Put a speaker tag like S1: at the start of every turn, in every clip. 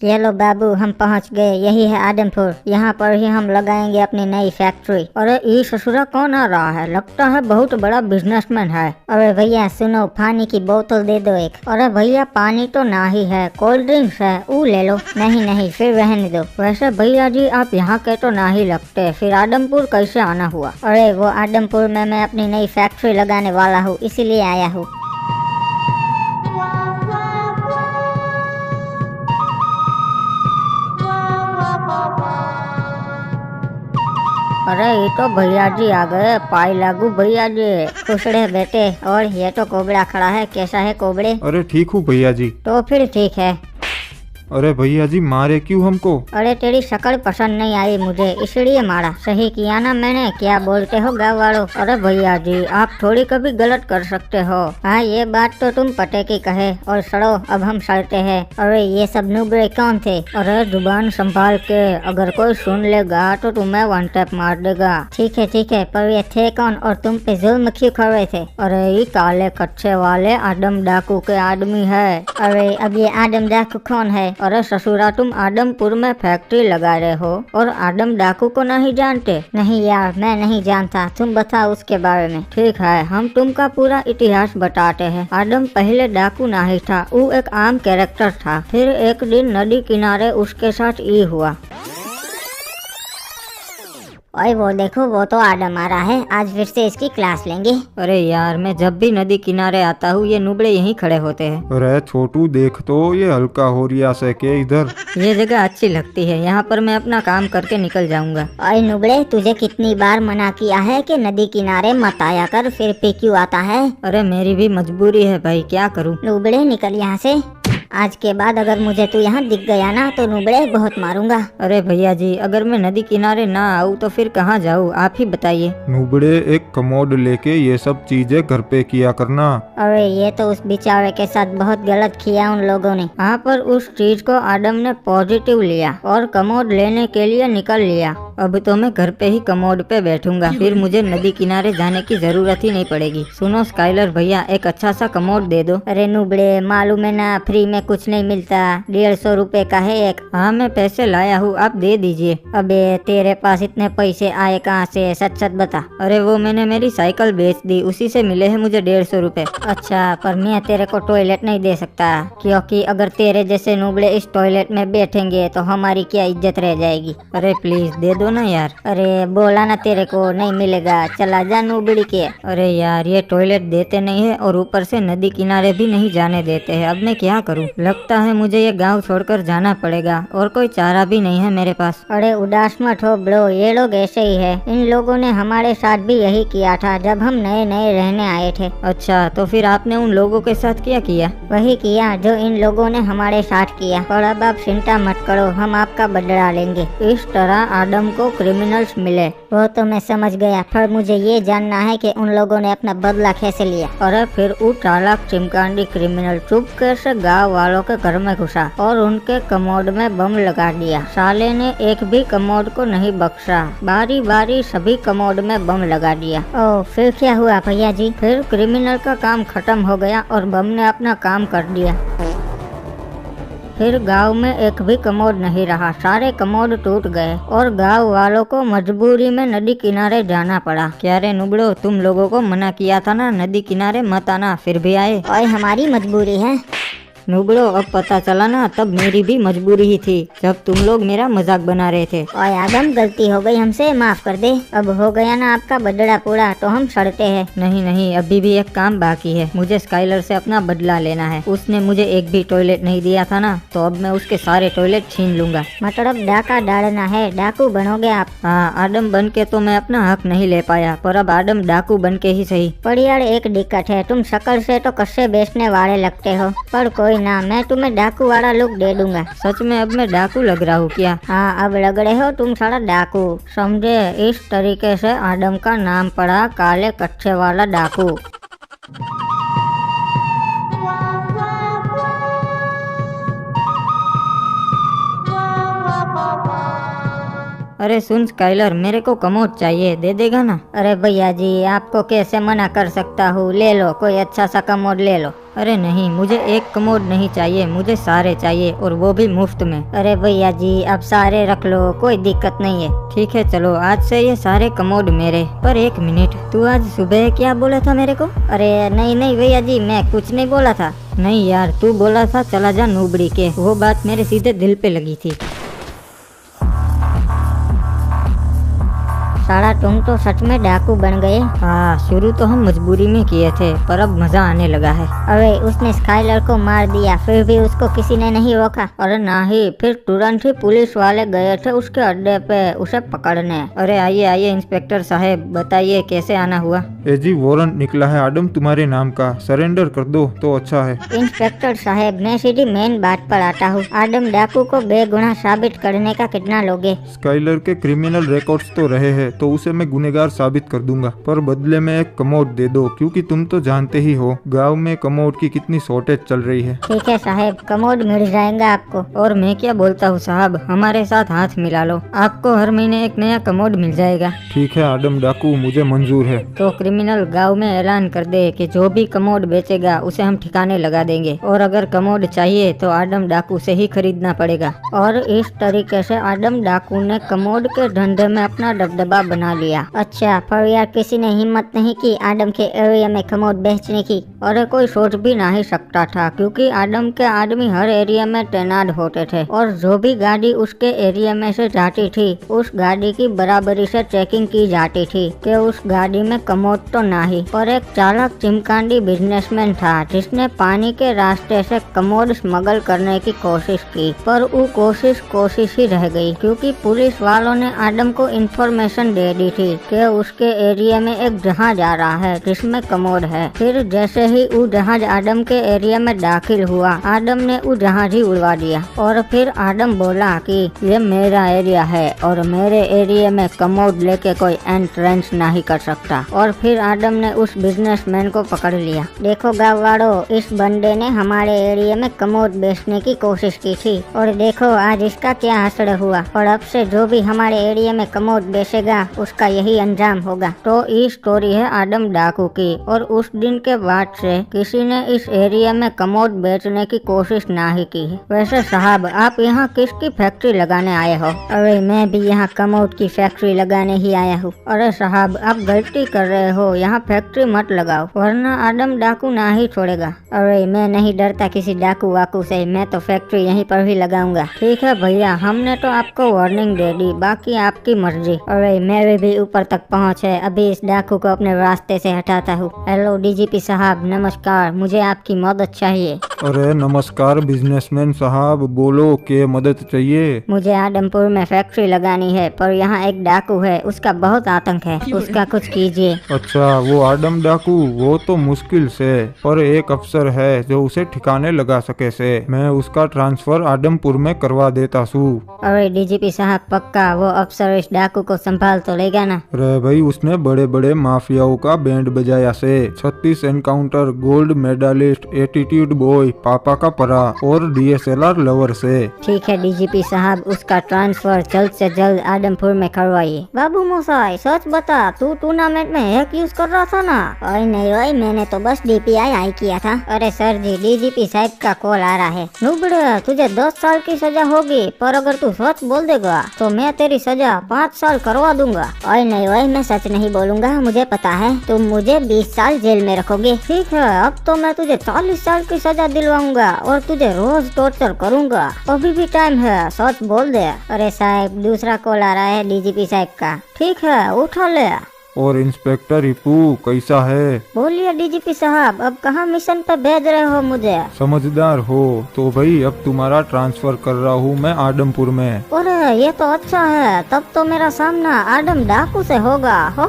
S1: ये लो बाबू, हम पहुंच गए। यही है आदमपुर। यहाँ पर ही हम लगाएंगे अपनी नई फैक्ट्री। अरे ये ससुरा कौन आ रहा है? लगता है बहुत बड़ा बिजनेसमैन है। अरे भैया सुनो, पानी की बोतल दे दो एक। अरे भैया पानी तो ना ही है, कोल्ड ड्रिंक्स है, वो ले लो। नहीं नहीं, फिर रहने दो। वैसे भैया जी आप यहाँ के तो ना ही लगते, फिर आदमपुर कैसे आना हुआ? अरे वो आदमपुर में मैं अपनी नई फैक्ट्री लगाने वाला हूँ, इसीलिए आया हूँ। अरे ये तो भैया जी आ गए। पाई लागू भैया जी। खुश रहे बेटे। और ये तो कोबड़ा खड़ा है। कैसा है कोबड़े?
S2: अरे ठीक हूँ भैया जी।
S1: तो फिर ठीक है।
S2: अरे भैया जी मारे क्यों हमको?
S1: अरे तेरी शक्ल पसंद नहीं आई मुझे, इसलिए मारा। सही किया ना मैंने? क्या बोलते हो गाँव वालों? अरे भैया जी आप थोड़ी कभी गलत कर सकते हो। हाँ ये बात तो तुम पते की कहे। और सड़ो अब हम सड़ते हैं। अरे ये सब नुबड़े कौन थे? अरे जुबान संभाल के, अगर कोई सुन लेगा तो तुम्हें वन टैप मार देगा। ठीक है, पर ये थे कौन और तुम पे जुल्म क्यों कर रहे थे? अरे ये काले कच्चे वाले आदम डाकू के आदमी है। अरे अब ये आदम डाकू कौन है? अरे ससुरा तुम आदमपुर में फैक्ट्री लगा रहे हो और आदम डाकू को नहीं जानते? नहीं यार मैं नहीं जानता, तुम बताओ उसके बारे में। ठीक है हम तुमका पूरा इतिहास बताते हैं। आदम पहले डाकू नहीं था, वो एक आम कैरेक्टर था। फिर एक दिन नदी किनारे उसके साथ ये हुआ। ओए वो देखो, वो तो आदम आ रहा है। आज फिर से इसकी क्लास लेंगे।
S3: अरे यार मैं जब भी नदी किनारे आता हूँ ये नुबड़े यहीं खड़े होते हैं।
S2: अरे छोटू देख तो ये हल्का हो रिया से के इधर।
S3: ये जगह अच्छी लगती है, यहाँ पर मैं अपना काम करके निकल जाऊंगा।
S1: ओए नुबड़े, तुझे कितनी बार मना किया है कि नदी किनारे मत आया कर, फिर पे क्यों आता है?
S3: अरे मेरी भी मजबूरी है भाई, क्या करूँ।
S1: नुबड़े निकल यहाँ से। आज के बाद अगर मुझे तू यहाँ दिख गया ना तो नुबड़े बहुत मारूंगा।
S3: अरे भैया जी अगर मैं नदी किनारे ना आऊँ तो फिर कहाँ जाऊँ, आप ही बताइए।
S2: नुबड़े एक कमोड लेके ये सब चीजें घर पे किया करना।
S1: अरे ये तो उस बेचारे के साथ बहुत गलत किया उन लोगों ने।
S3: यहाँ पर उस चीज को आदम ने पॉजिटिव लिया और कमोड लेने के लिए निकल लिया। अब तो मैं घर पे ही कमोड पे बैठूंगा, फिर मुझे नदी किनारे जाने की जरूरत ही नहीं पड़ेगी। सुनो स्काइलर भैया, एक अच्छा सा कमोड दे दो।
S1: अरे नुबड़े मालूम है ना, फ्री में कुछ नहीं मिलता। 150 रुपए का है एक।
S3: हाँ मैं पैसे लाया हूँ, आप दे दीजिए।
S1: अबे तेरे पास इतने पैसे आए कहाँ से? सच सच बता।
S3: अरे वो मैंने मेरी साइकिल बेच दी, उसी से मिले हैं मुझे 150 रुपए।
S1: अच्छा पर मैं तेरे को टॉयलेट नहीं दे सकता, क्योंकि अगर तेरे जैसे नुबड़े इस टॉयलेट में बैठेंगे तो हमारी क्या इज्जत रह जाएगी।
S3: अरे प्लीज दे दो ना यार।
S1: अरे बोला ना तेरे को नहीं मिलेगा, चला जा नुबड़ी के।
S3: अरे यार ये टॉयलेट देते नहीं है और ऊपर से नदी किनारे भी नहीं जाने देते हैं। अब मैं क्या करूँ? लगता है मुझे ये गांव छोड़कर जाना पड़ेगा और कोई चारा भी नहीं है मेरे पास।
S1: अरे उदास मत हो ब्रो, ये लोग ऐसे ही है। इन लोगों ने हमारे साथ भी यही किया था जब हम नए नए रहने आए थे।
S3: अच्छा तो फिर आपने उन लोगों के साथ क्या किया?
S1: वही किया जो इन लोगों ने हमारे साथ किया। और अब आप चिंता मत करो, हम आपका बदला लेंगे।
S3: इस तरह आदम को क्रिमिनल्स मिले।
S1: वो तो मैं समझ गया, पर मुझे ये जानना है कि उन लोगों ने अपना बदला कैसे लिया।
S3: अरे फिर वो चालाक चिमकांडी क्रिमिनल चुपके से गाँव वालों के घर में घुसा और उनके कमोड में बम लगा दिया। साले ने एक भी कमोड को नहीं बख्शा, बारी बारी सभी कमोड में बम लगा दिया।
S1: ओह फिर क्या हुआ भैया जी?
S3: फिर क्रिमिनल का काम खत्म हो गया और बम ने अपना काम कर दिया। फिर गांव में एक भी कमोड नहीं रहा, सारे कमोड टूट गए और गांव वालों को मजबूरी में नदी किनारे जाना पड़ा। क्या रे नुबड़ो, तुम लोगों को मना किया था ना नदी किनारे मत आना, फिर भी आए।
S1: और हमारी मजबूरी है।
S3: नुबड़ो अब पता चला ना, तब मेरी भी मजबूरी ही थी जब तुम लोग मेरा मजाक बना रहे थे।
S1: और आदम गलती हो गई हमसे, माफ कर दे। अब हो गया ना आपका बदला पूरा, तो हम सड़ते हैं।
S3: नहीं नहीं, अभी भी एक काम बाकी है। मुझे स्काइलर से अपना बदला लेना है। उसने मुझे एक भी टॉयलेट नहीं दिया था ना, तो अब मैं उसके सारे टॉयलेट छीन लूंगा।
S1: मतलब डाका डालना है? डाकू बनोगे आप?
S3: हाँ आदम बन के तो मैं अपना हक नहीं ले पाया, पर अब आदम डाकू बन के ही सही।
S1: पर यार एक दिक्कत है, तुम शक्ल से तो कस्से बेचने वाले लगते हो, पर कोई ना, मैं तुम्हें डाकू वाला लुक दे दूंगा।
S3: सच में अब मैं डाकू लग रहा हूँ क्या?
S1: हाँ अब लग रहे हो तुम सारा डाकू,
S3: समझे? इस तरीके से आदम का नाम पड़ा काले कच्चे वाला डाकू। अरे सुन स्काइलर, मेरे को कमोड चाहिए, दे देगा ना?
S1: अरे भैया जी, आपको कैसे मना कर सकता हूँ, ले लो, कोई अच्छा सा कमोड ले लो।
S3: अरे नहीं, मुझे एक कमोड नहीं चाहिए, मुझे सारे चाहिए, और वो भी मुफ्त में।
S1: अरे भैया जी, आप सारे रख लो, कोई दिक्कत नहीं है।
S3: ठीक है चलो, आज से ये सारे कमोड मेरे। पर एक मिनट, तू आज सुबह क्या बोला था मेरे को?
S1: अरे नहीं नहीं भैया जी, मैं कुछ नहीं बोला था।
S3: नहीं यार, तू बोला था चला जा नूबड़ी के, वो बात मेरे सीधे दिल पे लगी थी।
S1: साला तुम तो सच में डाकू बन गए।
S3: हाँ, शुरू तो हम मजबूरी में किए थे, पर अब मजा आने लगा है।
S1: अरे उसने स्काइलर को मार दिया, फिर भी उसको किसी ने नहीं रोका।
S3: अरे नहीं, फिर तुरंत ही पुलिस वाले गए थे उसके अड्डे पे उसे पकड़ने। अरे आइए आइए इंस्पेक्टर साहब, बताइए कैसे आना हुआ?
S2: जी वारंट निकला है आडम तुम्हारे नाम का, सरेंडर कर दो तो अच्छा है।
S1: इंस्पेक्टर साहब, मैं सीधी मेन बात पर आता हूँ। आडम डाकू को बेगुनाह साबित करने का कितना लोगे?
S2: स्काइलर के क्रिमिनल रिकॉर्ड्स तो रहे हैं, तो उसे मैं गुनहगार साबित कर दूंगा, पर बदले में एक कमोड दे दो, क्योंकि तुम तो जानते ही हो गांव में कमोड की कितनी शॉर्टेज चल रही है।
S1: ठीक है साहब, कमोड मिल जाएगा आपको।
S3: और मैं क्या बोलता हूँ साहब, हमारे साथ हाथ मिला लो, आपको हर महीने एक नया कमोड मिल जाएगा।
S2: ठीक है आडम डाकू, मुझे मंजूर है।
S3: तो क्रिमिनल गांव में ऐलान कर दे कि जो भी कमोड बेचेगा उसे हम ठिकाने लगा देंगे, और अगर कमोड चाहिए तो आडम डाकू से ही खरीदना पड़ेगा।
S1: और इस तरीके से आडम डाकू ने कमोड के धंधे में अपना दबदबा बना लिया। अच्छा, पर यार किसी ने हिम्मत नहीं की आडम के एरिया में कमोड बेचने की।
S3: अरे कोई सोच भी नहीं सकता था, क्योंकि आडम के आदमी हर एरिया में तैनात होते थे, और जो भी गाड़ी उसके एरिया में से जाती थी उस गाड़ी की बराबरी से चेकिंग की जाती थी कि उस गाड़ी में कमोड तो नहीं। पर एक चालाक चिमकांडी बिजनेसमैन था जिसने पानी के रास्ते से कमोड स्मगल करने की कोशिश की, पर वो कोशिश ही रह गई, क्योंकि पुलिस वालों ने आडम को इन्फॉर्मेशन दे दी थी कि उसके एरिया में एक जहाज आ रहा है जिसमें कमोड है। फिर जैसे ही वो जहाज आडम के एरिया में दाखिल हुआ, आडम ने वो जहाज ही उड़वा दिया, और फिर आडम बोला कि ये मेरा एरिया है और मेरे एरिया में कमोड लेके कोई एंट्रेंस नहीं कर सकता। और फिर आडम ने उस बिजनेसमैन को पकड़ लिया।
S1: देखो गाँव वालों, इस बंदे ने हमारे एरिया में कमोड बेचने की कोशिश की थी, और देखो आज इसका क्या असर हुआ। और अब से जो भी हमारे एरिया में कमोड बेचेगा उसका यही अंजाम होगा।
S3: तो ये स्टोरी है आडम डाकू की, और उस दिन के बाद से किसी ने इस एरिया में कमोड बेचने की कोशिश नहीं की है। वैसे साहब, आप यहाँ किसकी फैक्ट्री लगाने आए हो?
S1: अरे मैं भी यहाँ कमोड की फैक्ट्री लगाने ही आया हूँ।
S3: अरे साहब, आप गलती कर रहे हो, यहाँ फैक्ट्री मत लगाओ, वरना आडम डाकू ना ही छोड़ेगा।
S1: अरे मैं नहीं डरता किसी डाकू वाकू से, मैं तो फैक्ट्री यहीं पर ही लगाऊंगा।
S3: ठीक है भैया, हमने तो आपको वार्निंग दे दी, बाकी आपकी मर्जी।
S1: अरे मेरे भी ऊपर तक पहुँच है, अभी इस डाकू को अपने रास्ते से हटाता हूँ। हेलो डीजीपी साहब, नमस्कार, मुझे आपकी मदद चाहिए।
S2: अरे नमस्कार बिजनेसमैन साहब, बोलो क्या मदद चाहिए?
S1: मुझे आदमपुर में फैक्ट्री लगानी है, पर यहाँ एक डाकू है, उसका बहुत आतंक है, उसका कुछ कीजिए।
S2: अच्छा, वो आडम डाकू, वो तो मुश्किल से, पर एक अफसर है जो उसे ठिकाने लगा सके से, मैं उसका ट्रांसफर आडमपुर में करवा देता हूँ।
S1: अरे डीजीपी साहब, पक्का वो अफसर इस डाकू को संभाल तो लेगा ना?
S2: अरे भाई, उसने बड़े बड़े माफियाओं का बैंड बजाया से, 36 encounter, gold medallist, attitude boy, पापा का परा और DSLR लवर से।
S1: ठीक है डीजीपी साहब, उसका ट्रांसफर जल्द से जल्द आदमपुर में करवाइए। बाबू मोसाई, सच बता, तू टूर्नामेंट में हैक यूज कर रहा था ना? ओए नहीं ओए, मैंने तो बस DPI आई किया था। अरे सर जी, डीजीपी साहब का कॉल आ रहा है। नुबड़े, तुझे 10 साल की सजा होगी, पर अगर तू सच बोल देगा तो मैं तेरी सजा 5 साल करवा दूंगा। ओए नहीं ओए, मैं सच नहीं बोलूंगा, मुझे पता है तुम मुझे 20 साल जेल में रखोगे। ठीक है, अब तो मैं तुझे 40 साल की सजा दिलवाऊंगा और तुझे रोज टॉर्चर करूंगा। अभी भी टाइम है, सच बोल दे। अरे साहब, दूसरा कॉल आ रहा है डीजीपी साहब का। ठीक है, उठा ले।
S2: और इंस्पेक्टर रिपू कैसा है?
S1: बोलिए डीजीपी साहब, अब कहाँ मिशन पे भेज रहे हो मुझे?
S2: समझदार हो तो भाई, अब तुम्हारा ट्रांसफर कर रहा हूँ मैं आडमपुर में।
S1: अरे ये तो अच्छा है, तब तो मेरा सामना आडम डाकू से होगा। हो।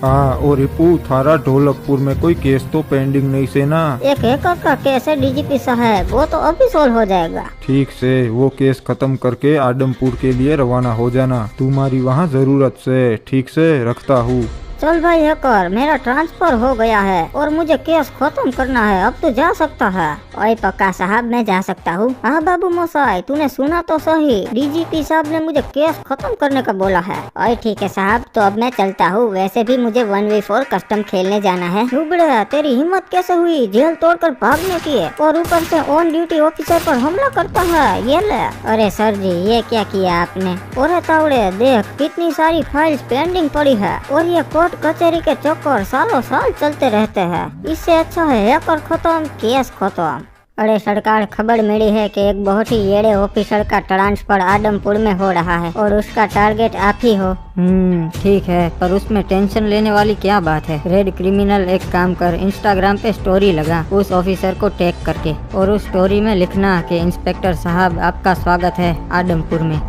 S2: हाँ, और रिपू, थारा ढोलकपुर में कोई केस तो पेंडिंग नहीं से ना?
S1: एक हैकर का केस है डीजीपी साहब, वो तो अभी सोल्व हो जाएगा।
S2: ठीक से, वो केस खत्म करके आडमपुर के लिए रवाना हो जाना, तुम्हारी वहाँ जरूरत से। ठीक से, रखता हूँ।
S1: चल भाई हैकर, मेरा ट्रांसफर हो गया है और मुझे केस खत्म करना है, अब तो जा सकता है। ओए पक्का साहब, मैं जा सकता हूँ। हाँ बाबू मोसाई, तूने सुना तो सही, डीजीपी साहब ने मुझे केस खत्म करने का बोला है। ओए ठीक है साहब, तो अब मैं चलता हूँ। वैसे भी मुझे 1v4 कस्टम खेलने जाना है। नुबड़े, तेरी हिम्मत कैसे हुई जेल तोड़कर भागने की, और ऊपर से ऑन ड्यूटी ऑफिसर पर हमला करता है, ये ले। अरे सर जी, ये क्या किया आपने? और तावड़े देख, कितनी सारी फाइल्स पेंडिंग पड़ी है और ये कोर्ट कचहरी के चक्कर सालों साल चलते रहते हैं। इससे अच्छा है हैकर खत्म, केस खत्म। अरे सरकार, खबर मिली है कि एक बहुत ही येड़े ऑफिसर का ट्रांसफर आदमपुर में हो रहा है और उसका टारगेट आप ही हो।
S3: ठीक है, पर उसमें टेंशन लेने वाली क्या बात है। रेड क्रिमिनल, एक काम कर, इंस्टाग्राम पे स्टोरी लगा उस ऑफिसर को टैग करके, और उस स्टोरी में लिखना कि इंस्पेक्टर साहब आपका स्वागत है आदमपुर में।